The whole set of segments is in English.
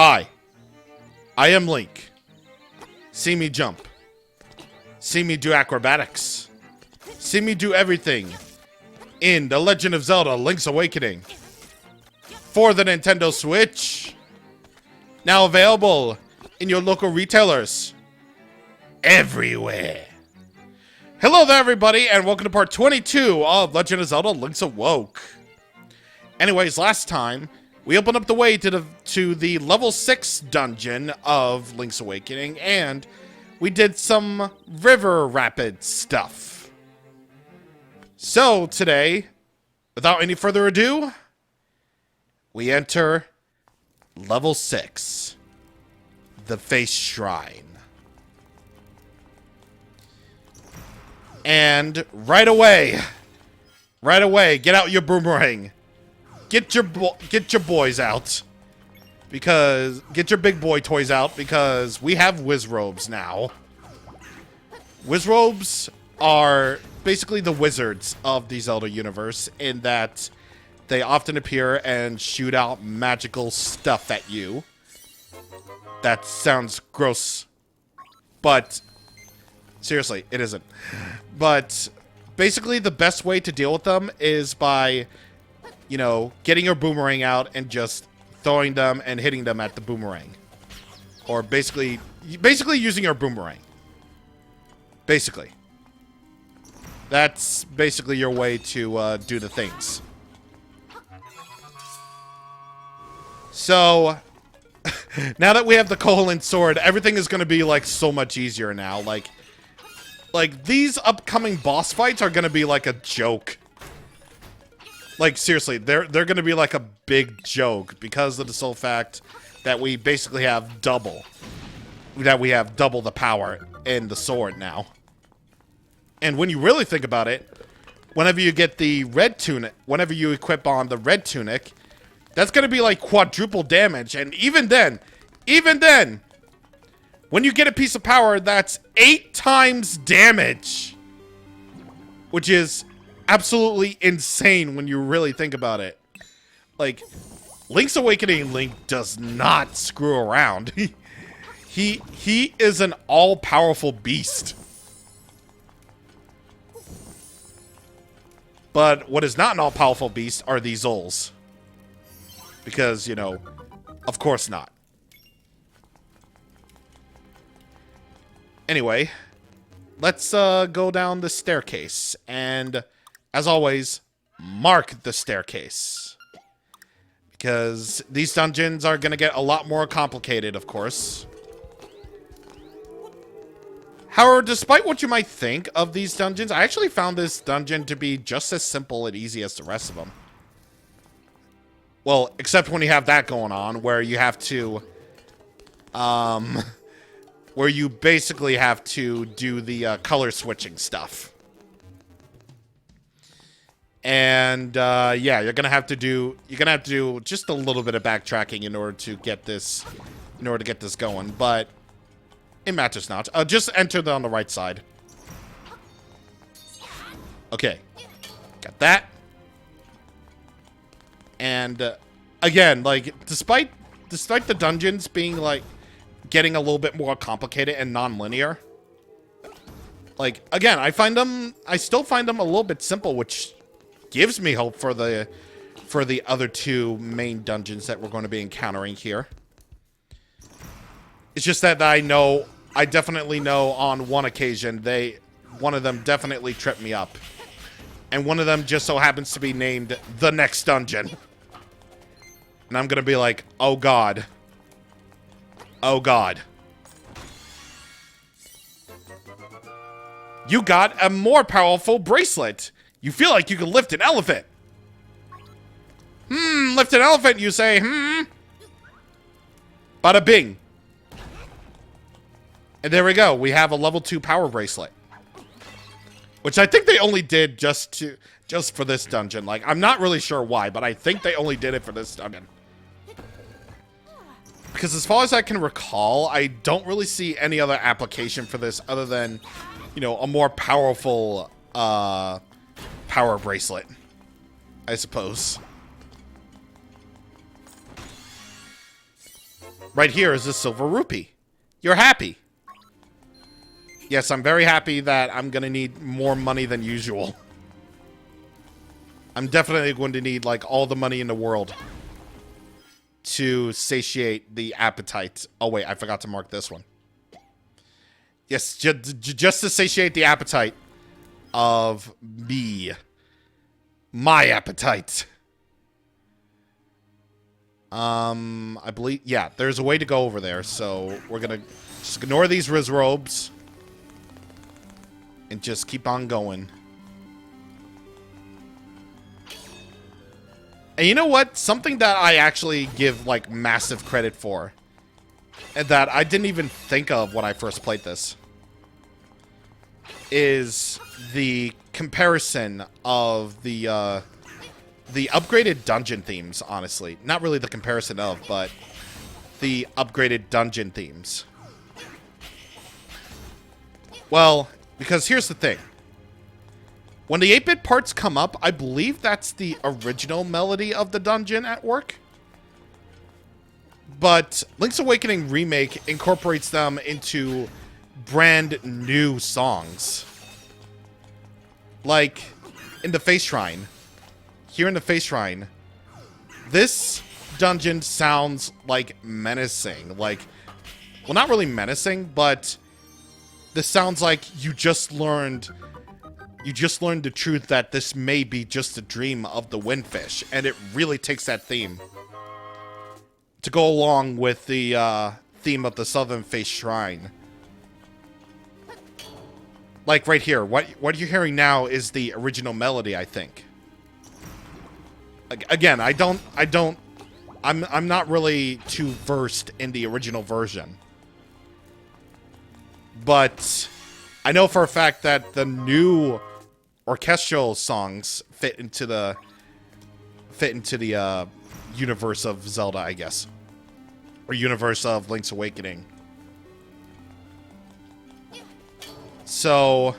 Hi, I am Link. See me jump. See me do acrobatics. See me do everything in The Legend of Zelda Link's Awakening for the Nintendo Switch. Now available in your local retailers everywhere. Hello there, everybody, and welcome to part 22 of Legend of Zelda Link's Awoke. Anyways, last time we opened up the way to the level 6 dungeon of Link's Awakening, and we did some river rapid stuff. So today, without any further ado, we enter level 6, the Face Shrine. And right away, get out your boomerang. Get your boys out. Because, get your big boy toys out, because we have Wizrobes now. Wizrobes are basically the wizards of the Zelda universe, in that they often appear and shoot out magical stuff at you. That sounds gross, but seriously, it isn't. But basically the best way to deal with them is by, you know, getting your boomerang out and just throwing them and hitting them at the boomerang. Or basically using your boomerang. Basically. That's basically your way to do the things. So, now that we have the Koholint Sword, everything is going to be, like, so much easier now. Like, these upcoming boss fights are going to be, like, a joke. Like, seriously, they're going to be, like, a big joke because of the sole fact that we basically have double. That we have double the power in the sword now. And when you really think about it, whenever you get the red tunic, whenever you equip on the red tunic, that's going to be, like, quadruple damage. And even then, when you get a piece of power, that's 8 times damage. Which is absolutely insane when you really think about it. Like, Link's Awakening Link does not screw around. He is an all-powerful beast. But what is not an all-powerful beast are these Zols. Because, you know, of course not. Anyway, let's go down the staircase. And, as always, mark the staircase. Because these dungeons are going to get a lot more complicated, of course. However, despite what you might think of these dungeons, I actually found this dungeon to be just as simple and easy as the rest of them. Well, except when you have that going on, where you have to, where you basically have to do the color switching stuff. And, yeah, you're gonna have to do just a little bit of backtracking in order to get this, going, but it matters not. Just enter on the right side. Okay. Got that. And, again, like, despite the dungeons being, like, getting a little bit more complicated and non-linear, like, again, I still find them a little bit simple, which gives me hope for the other two main dungeons that we're going to be encountering here. It's just that I definitely know on one occasion, one of them definitely tripped me up. And one of them just so happens to be named the next dungeon. And I'm gonna be like, oh god. Oh god. You got a more powerful bracelet. You feel like you can lift an elephant. Lift an elephant, you say, Bada bing. And there we go. We have a level 2 power bracelet. Which I think they only did just for this dungeon. Like, I'm not really sure why, but I think they only did it for this dungeon. Because as far as I can recall, I don't really see any other application for this other than, you know, a more powerful, power bracelet, I suppose. Right here is a silver rupee. You're happy. Yes, I'm very happy that I'm gonna need more money than usual. I'm definitely going to need, like, all the money in the world to satiate the appetite. Oh, wait, I forgot to mark this one. Yes, just to satiate the appetite of me. My appetite. I believe, yeah, there's a way to go over there, so we're gonna just ignore these Riz robes and just keep on going. And you know what? Something that I actually give, like, massive credit for, and that I didn't even think of when I first played this, is the comparison of the upgraded dungeon themes, honestly. Not really the comparison of, but the upgraded dungeon themes. Well, because here's the thing. When the 8-bit parts come up, I believe that's the original melody of the dungeon at work. But Link's Awakening Remake incorporates them into brand new songs. Like, in the Face Shrine. Here in the Face Shrine, this dungeon sounds, like, menacing. Like, well, not really menacing, but this sounds like you just learned the truth that this may be just a dream of the Windfish, and it really takes that theme to go along with the theme of the Southern Face Shrine. Like right here, what you're hearing now is the original melody, I think. Again, I'm not really too versed in the original version, but I know for a fact that the new orchestral songs fit into the universe of Zelda, I guess, or universe of Link's Awakening. So,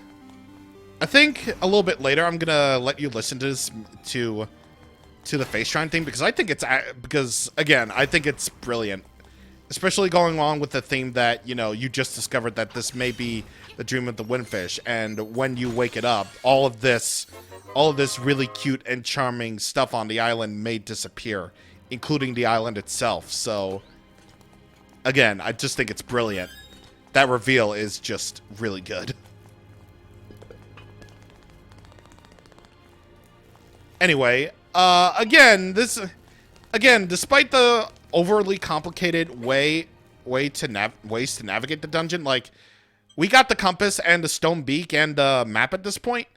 I think a little bit later I'm gonna let you listen to this to the Face Shrine thing, because I think I think it's brilliant. Especially going along with the theme that, you know, you just discovered that this may be the dream of the Windfish, and when you wake it up, all of this really cute and charming stuff on the island may disappear, including the island itself. So, again, I just think it's brilliant. That reveal is just really good. Anyway, again, despite the overly complicated ways to navigate the dungeon, like, we got the compass and the stone beak and the map at this point.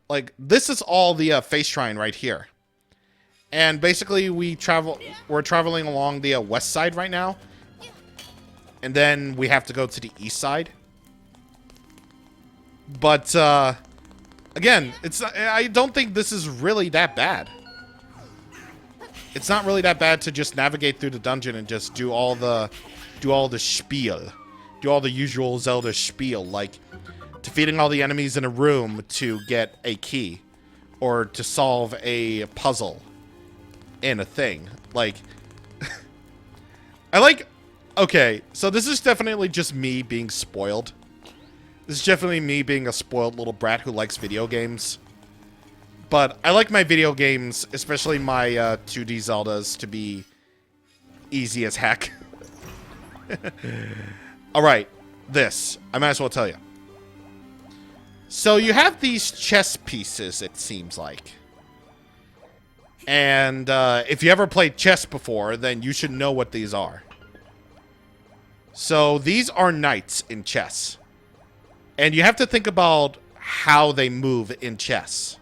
Like, this is all the Face Shrine right here. And basically we're traveling along the west side right now. And then we have to go to the east side. But again, I don't think this is really that bad. It's not really that bad to just navigate through the dungeon and just do all the spiel. Do all the usual Zelda spiel, like defeating all the enemies in a room to get a key, or to solve a puzzle in a thing. Like, okay, so this is definitely just me being spoiled. This is definitely me being a spoiled little brat who likes video games. But I like my video games, especially my 2D Zeldas, to be easy as heck. Alright, I might as well tell you. So you have these chess pieces, it seems like. And if you ever played chess before, then you should know what these are. So these are knights in chess. And you have to think about how they move in chess.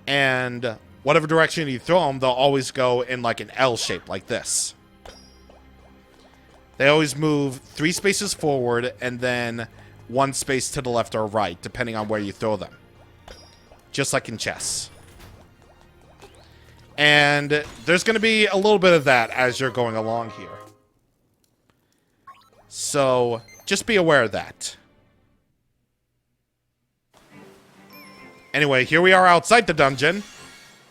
And whatever direction you throw them, they'll always go in like an L shape, like this. They always move 3 spaces forward and then 1 space to the left or right, depending on where you throw them. Just like in chess. And there's going to be a little bit of that as you're going along here. So, just be aware of that. Anyway, here we are outside the dungeon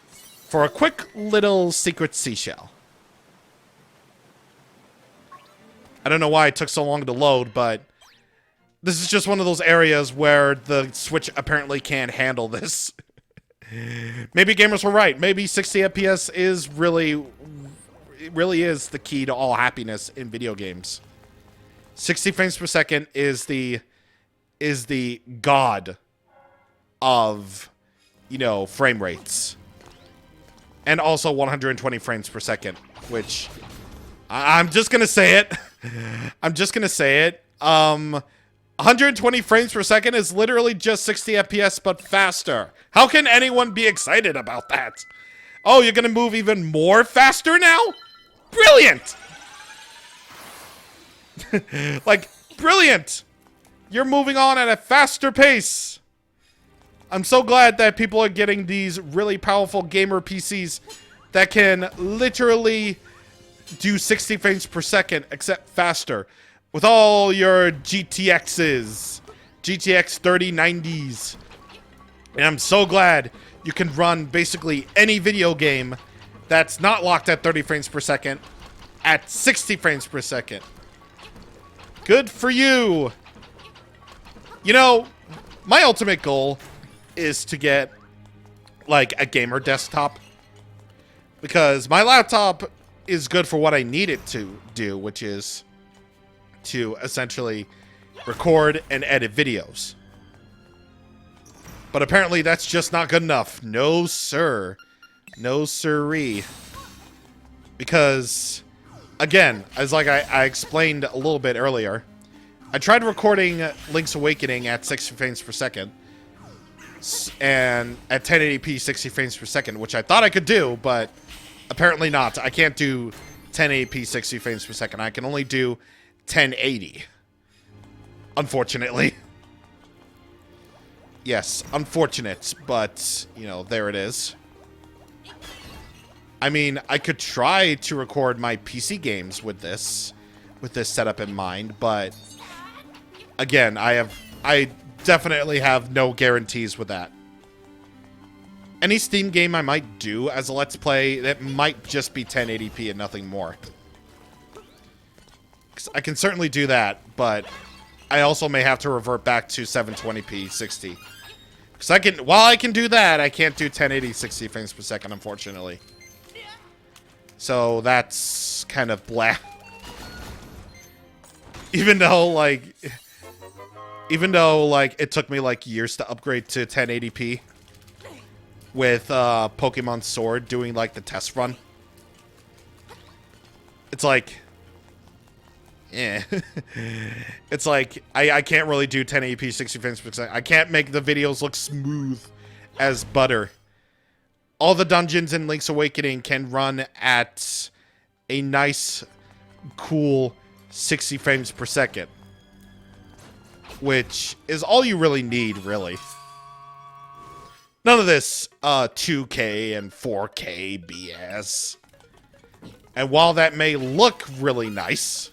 for a quick little secret seashell. I don't know why it took so long to load, but this is just one of those areas where the Switch apparently can't handle this. Maybe gamers were right. Maybe 60 FPS is really is the key to all happiness in video games. 60 frames per second is the god of, you know, frame rates. And also 120 frames per second, which I'm just gonna say it. I'm just gonna say it. 120 frames per second is literally just 60 FPS, but faster. How can anyone be excited about that? Oh, you're gonna move even more faster now? Brilliant! Like, brilliant! You're moving on at a faster pace. I'm so glad that people are getting these really powerful gamer PCs that can literally do 60 frames per second, except faster. With all your GTXs, GTX 3090s. And I'm so glad you can run basically any video game that's not locked at 30 frames per second at 60 frames per second. Good for you. You know, my ultimate goal is to get, like, a gamer desktop. Because my laptop is good for what I need it to do, which is to essentially record and edit videos. But apparently that's just not good enough. No, sir. No, sirree. Because, again, as like I explained a little bit earlier, I tried recording Link's Awakening at 60 frames per second. And at 1080p 60 frames per second, which I thought I could do, but apparently not. I can't do 1080p 60 frames per second. I can only do 1080. Unfortunately. Yes, unfortunate, but, you know, there it is. I mean, I could try to record my PC games with this setup in mind, but again, I definitely have no guarantees with that. Any Steam game I might do as a Let's Play, that might just be 1080p and nothing more. 'Cause I can certainly do that, but I also may have to revert back to 720p 60. Because while I can do that, I can't do 1080 60 frames per second, unfortunately. So that's kind of blah. Even though, like, it took me, like, years to upgrade to 1080p with Pokemon Sword doing, like, the test run. It's like, yeah. It's like, I can't really do 1080p 60 frames per second. I can't make the videos look smooth as butter. All the dungeons in Link's Awakening can run at a nice, cool 60 frames per second. Which is all you really need, really. None of this 2K and 4K BS. And while that may look really nice,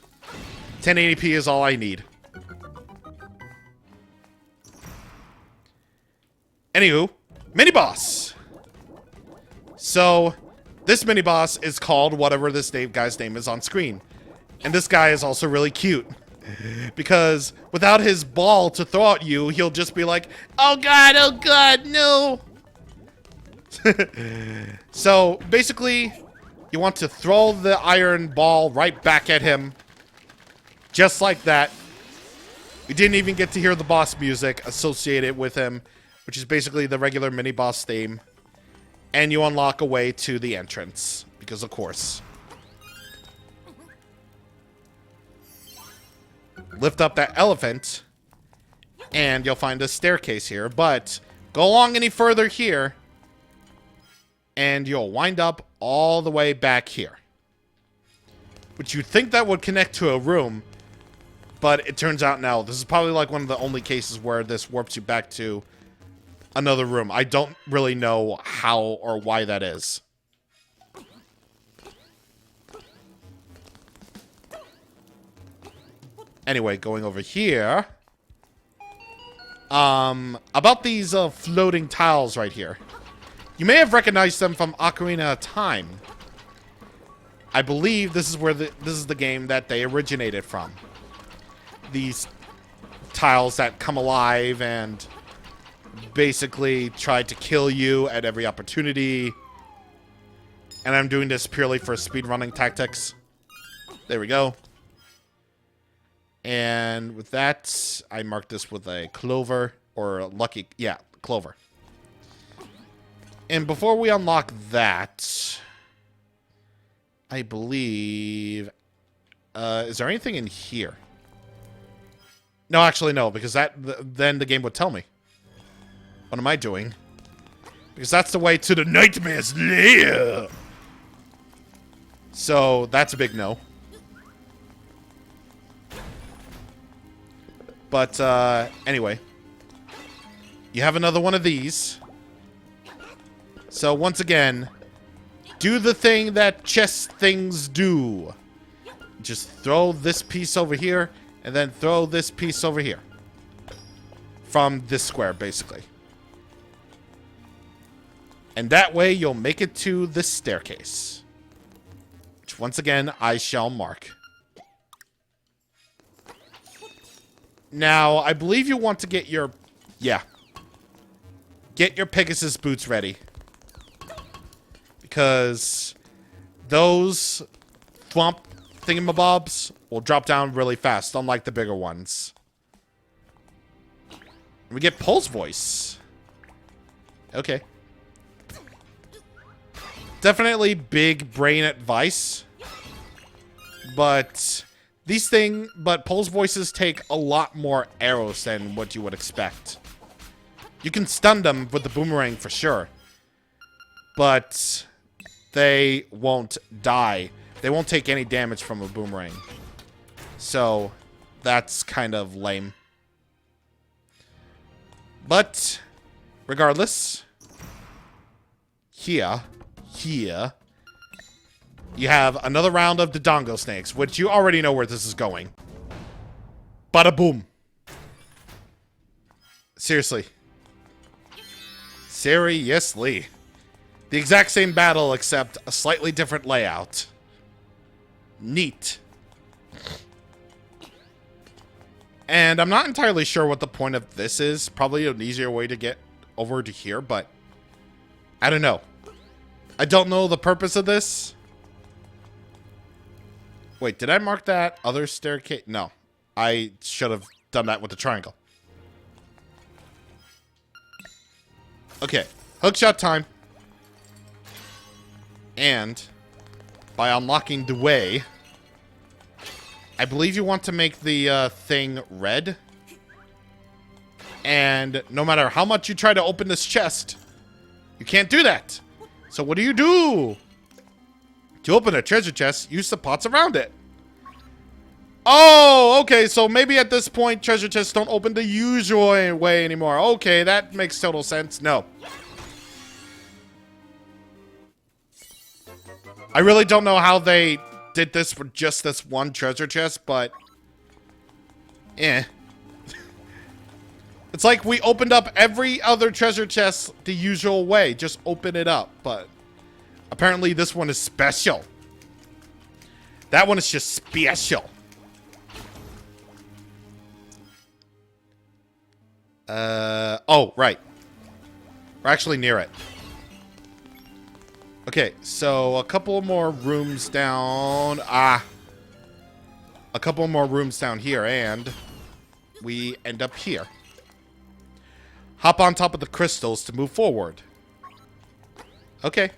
1080p is all I need. Anywho, mini-boss. So, this mini-boss is called whatever this guy's name is on screen. And this guy is also really cute. Because without his ball to throw at you, he'll just be like, oh god, no. So, basically, you want to throw the iron ball right back at him. Just like that. We didn't even get to hear the boss music associated with him, which is basically the regular mini-boss theme. And you unlock a way to the entrance, because of course. Lift up that elephant, and you'll find a staircase here. But go along any further here, and you'll wind up all the way back here. Which you'd think that would connect to a room, but it turns out no. This is probably like one of the only cases where this warps you back to another room. I don't really know how or why that is. Anyway, going over here. About these floating tiles right here. You may have recognized them from Ocarina of Time. I believe this is where this is the game that they originated from. These tiles that come alive and basically try to kill you at every opportunity. And I'm doing this purely for speedrunning tactics. There we go. And with that, I mark this with a clover or a lucky, yeah, clover. And before we unlock that, I believe, is there anything in here? No, actually no, because then the game would tell me. What am I doing? Because that's the way to the Nightmare's lair. So that's a big no. But anyway, you have another one of these. So once again, do the thing that chess things do. Just throw this piece over here, and then throw this piece over here. From this square, basically. And that way, you'll make it to this staircase. Which, once again, I shall mark. Now, I believe you want to get your... Yeah. Get your Pegasus boots ready. Because those thwomp thingamabobs will drop down really fast, unlike the bigger ones. We get Pulse Voice. Okay. Definitely big brain advice. But Pulse Voices take a lot more arrows than what you would expect. You can stun them with the boomerang for sure. But they won't die. They won't take any damage from a boomerang. So, that's kind of lame. But, regardless, here, you have another round of the Dongo Snakes, which you already know where this is going. Bada boom. Seriously. Seriously. The exact same battle, except a slightly different layout. Neat. And I'm not entirely sure what the point of this is. Probably an easier way to get over to here, but I don't know. I don't know the purpose of this. Wait, did I mark that other staircase? No. I should have done that with the triangle. Okay. Hookshot time. And by unlocking the way, I believe you want to make the thing red. And no matter how much you try to open this chest, you can't do that. So what do you do? To open a treasure chest, use the pots around it. Oh, okay, so maybe at this point, treasure chests don't open the usual way anymore. Okay, that makes total sense. No. I really don't know how they did this for just this one treasure chest, but... eh. It's like we opened up every other treasure chest the usual way. Just open it up, but... apparently this one is special. That one is just special. Oh, right. We're actually near it. Okay, so a couple more rooms down. A couple more rooms down here, and we end up here. Hop on top of the crystals to move forward. Okay.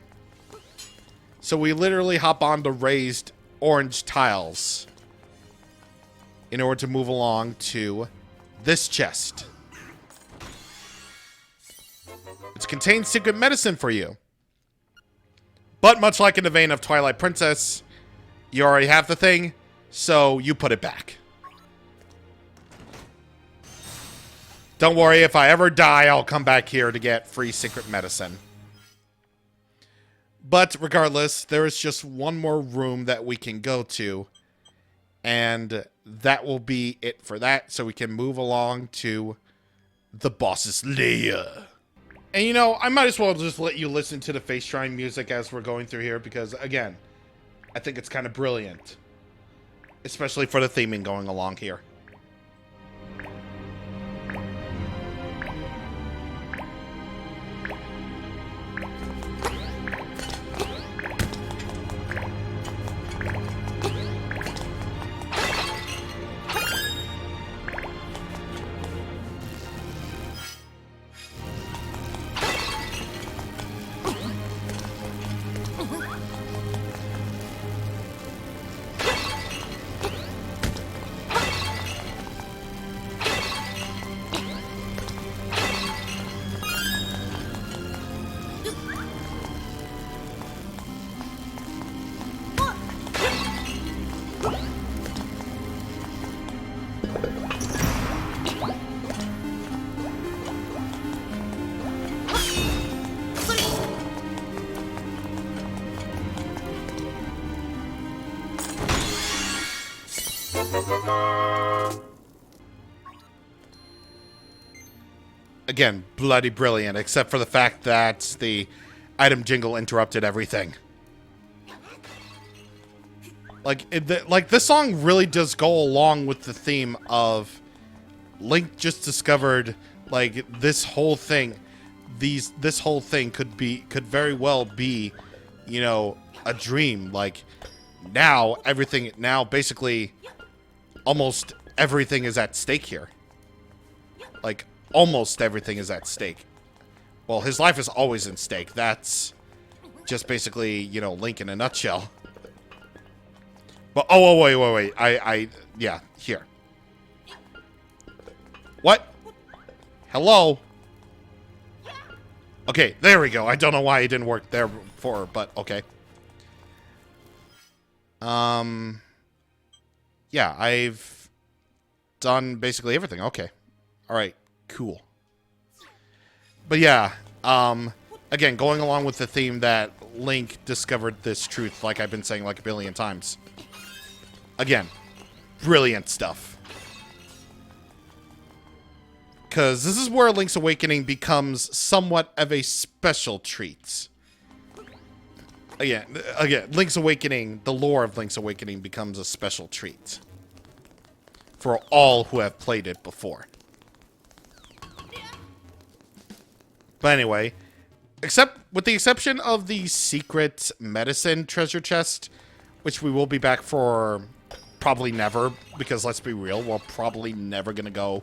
So we literally hop on the raised orange tiles in order to move along to this chest. It contains secret medicine for you. But much like in the vein of Twilight Princess, you already have the thing, so you put it back. Don't worry, if I ever die, I'll come back here to get free secret medicine. But regardless, there is just one more room that we can go to. And that will be it for that, so we can move along to the boss's lair. And you know, I might as well just let you listen to the face shrine music as we're going through here, because again, I think it's kind of brilliant. Especially for the theming going along here. Again, bloody brilliant, except for the fact that the item jingle interrupted everything. Like, this song really does go along with the theme of Link just discovered, like, this whole thing, this whole thing could very well be, you know, a dream. Like, now basically almost everything is at stake here. Like, almost everything is at stake. Well, his life is always in stake. That's just basically, you know, Link in a nutshell. But, oh, wait. Yeah, here. What? Hello? Okay, there we go. I don't know why it didn't work there before, but okay. Yeah, I've done basically everything. Okay. Alright, cool. But yeah, again, going along with the theme that Link discovered this truth, like I've been saying like a billion times. Again, brilliant stuff. Because this is where Link's Awakening becomes somewhat of a special treat. Again, Link's Awakening, the lore of Link's Awakening becomes a special treat. For all who have played it before. But anyway, with the exception of the secret medicine treasure chest, which we will be back for probably never, because let's be real, we're probably never gonna go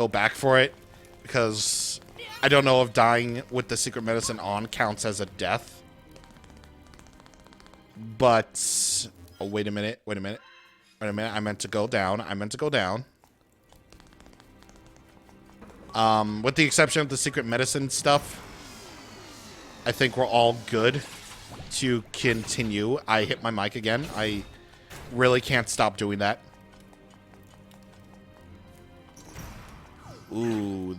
back for it, because I don't know if dying with the secret medicine on counts as a death. But oh, wait a minute, I meant to go down. With the exception of the secret medicine stuff, I think we're all good to continue. I hit my mic again. I really can't stop doing that. Ooh,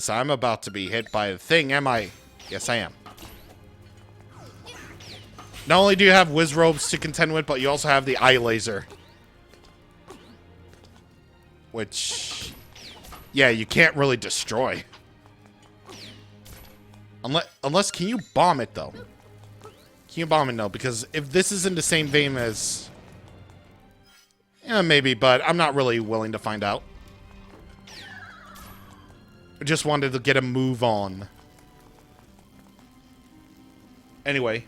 I'm about to be hit by a thing, am I? Yes, I am. Not only do you have whiz robes to contend with, but you also have the eye laser. Which, yeah, you can't really destroy. Unless, can you bomb it, though? Can you bomb it? No, because if this is in the same vein as... Yeah, maybe, but I'm not really willing to find out. I just wanted to get a move on. Anyway,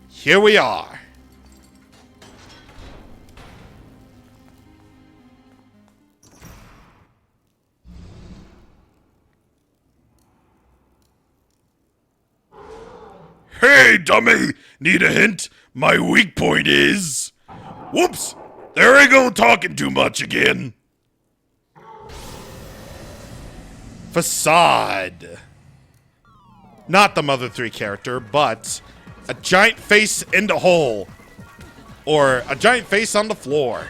here we are. Hey, dummy! Need a hint? My weak point is... Whoops! There I go talking too much again. Facade. Not the Mother 3 character, but a giant face in the hole. Or a giant face on the floor.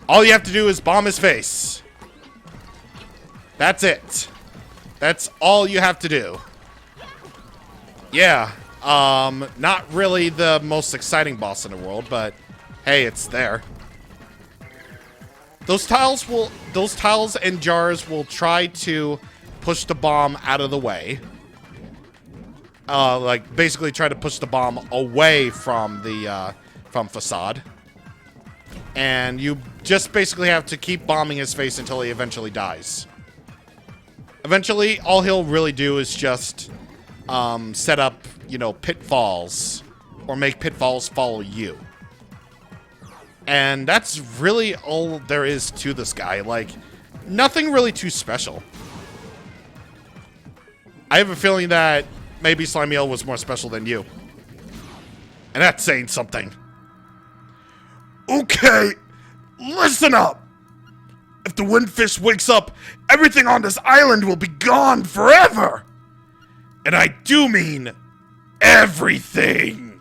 All you have to do is bomb his face. That's it. That's all you have to do. Yeah, not really the most exciting boss in the world, but hey, it's there. Those tiles and jars will try to push the bomb out of the way. like basically try to push the bomb away from the from Facade. And you just basically have to keep bombing his face until he eventually dies. Eventually, all he'll really do is just set up, you know, pitfalls, or make pitfalls follow you. And that's really all there is to this guy. Like, nothing really too special. I have a feeling that maybe Slimiel was more special than you. And that's saying something. Okay, listen up. If the windfish wakes up, everything on this island will be gone forever. And I do mean everything.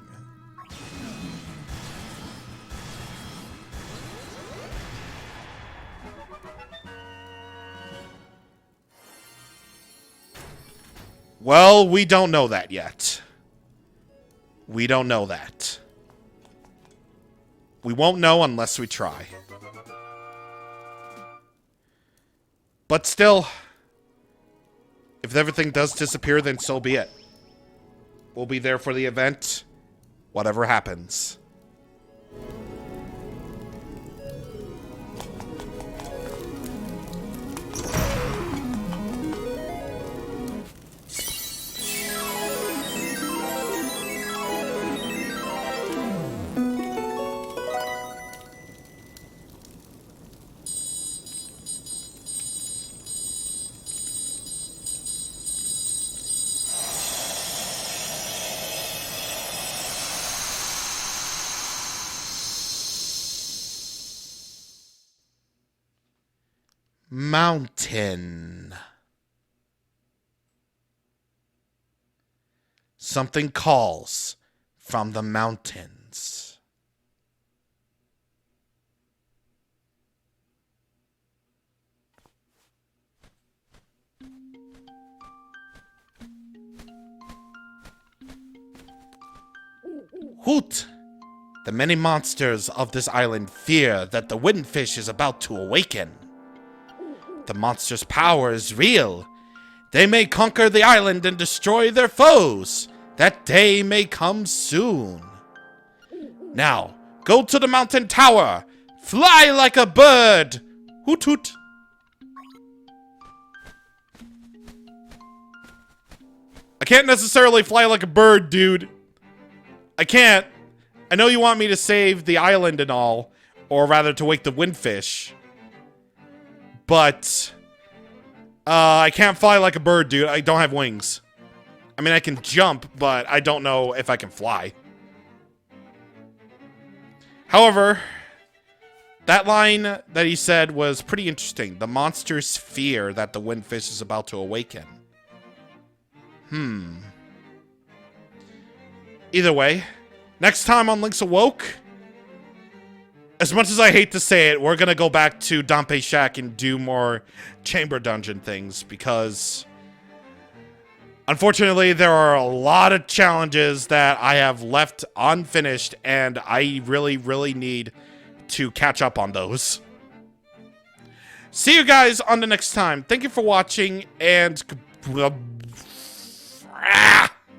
Well, we don't know that yet. We don't know that. We won't know unless we try. But still, if everything does disappear, then so be it. We'll be there for the event, whatever happens. Mountain. Something calls from the mountains. Hoot! The many monsters of this island fear that the windfish is about to awaken. The monster's power is real. They may conquer the island and destroy their foes. That day may come soon. Now, go to the mountain tower. Fly like a bird. Hoot hoot. I can't necessarily fly like a bird, dude. I can't. I know you want me to save the island and all, or rather to wake the windfish. But, I can't fly like a bird, dude. I don't have wings. I mean, I can jump, but I don't know if I can fly. However, that line that he said was pretty interesting. The monsters fear that the windfish is about to awaken. Either way, next time on Link's Awoke, as much as I hate to say it, we're gonna go back to Dampé's Shack and do more chamber dungeon things, because unfortunately there are a lot of challenges that I have left unfinished, and I really, really need to catch up on those. See you guys on the next time. Thank you for watching, and